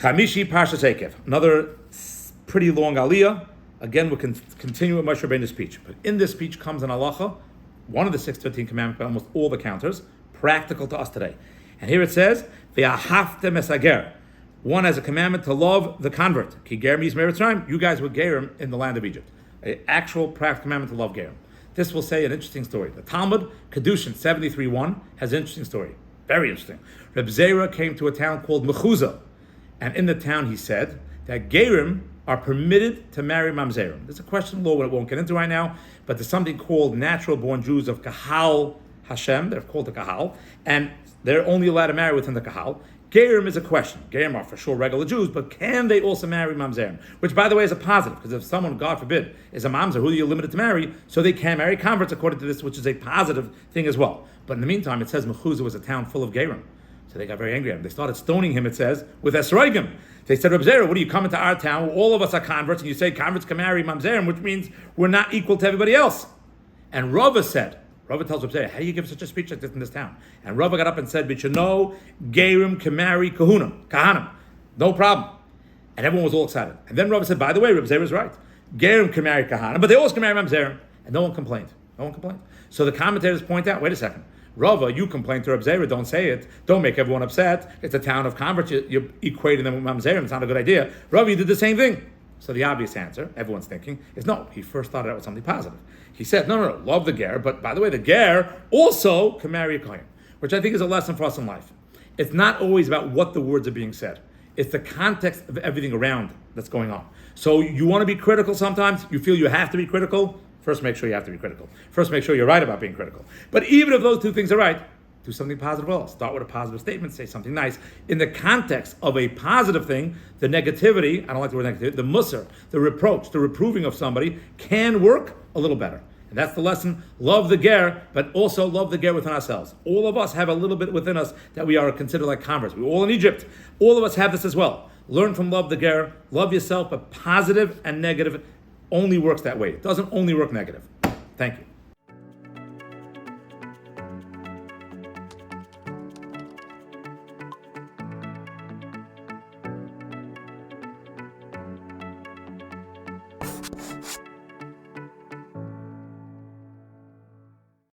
Chamishi Parshas Eikev. Another pretty long aliyah. Again, we can continue with Moshe Rabbeinu's speech. But in this speech comes an halacha, one of the 613 commandments, by almost all the counters, practical to us today. And here it says, HAFTR mesager. One has a commandment to love the convert. Ki ger mis me'Mitzrayim. You guys were gerim in the land of Egypt. An actual practical commandment to love gerim. This will say an interesting story. The Talmud, Kedushin 73:1, has an interesting story. Very interesting. Reb Zera came to a town called Mechuzah. And in the town he said that gerim are permitted to marry mamzerim. There's a question of law we won't get into right now, but there's something called natural-born Jews of Kahal Hashem. They're called the Kahal, and they're only allowed to marry within the Kahal. Gerim is a question. Gerim are for sure regular Jews, but can they also marry mamzerim? Which, by the way, is a positive, because if someone, God forbid, is a mamzer, who are you limited to marry? So they can marry converts according to this, which is a positive thing as well. But in the meantime, it says Mechuzah was a town full of gerim. So they got very angry at him. They started stoning him, it says, with esroigim. They said, Reb Zera, what are you coming to our town where all of us are converts, and you say converts can marry mamzerim, which means we're not equal to everybody else. And Rava said, Rava tells Reb Zera, how do you give such a speech like this in this town? And Rava got up and said, but you know, gerim can marry kahanim. No problem. And everyone was all excited. And then Rava said, by the way, Reb Zera is right. Gerim can marry kahanim, but they also can marry mamzerim. And no one complained. So the commentators point out, wait a second. Rava, you complain to Reb Zera, don't say it. Don't make everyone upset. It's a town of converts. You're equating them with mamzerim. It's not a good idea. Rava, you did the same thing. So the obvious answer, everyone's thinking, is no. He first started out with something positive. He said, no, love the ger, but by the way, the ger also can marry a kohen, which I think is a lesson for us in life. It's not always about what the words are being said. It's the context of everything around that's going on. So you want to be critical sometimes. You feel you have to be critical. First, make sure you have to be critical. First, make sure you're right about being critical. But even if those two things are right, do something positive well. Start with a positive statement, say something nice. In the context of a positive thing, the negativity, I don't like the word negativity, the musar, the reproach, the reproving of somebody can work a little better. And that's the lesson. Love the ger, but also love the ger within ourselves. All of us have a little bit within us that we are considered like converts. We're all in Egypt. All of us have this as well. Learn from love the ger. Love yourself, but positive and negative only works that way. It doesn't only work negative. Thank you.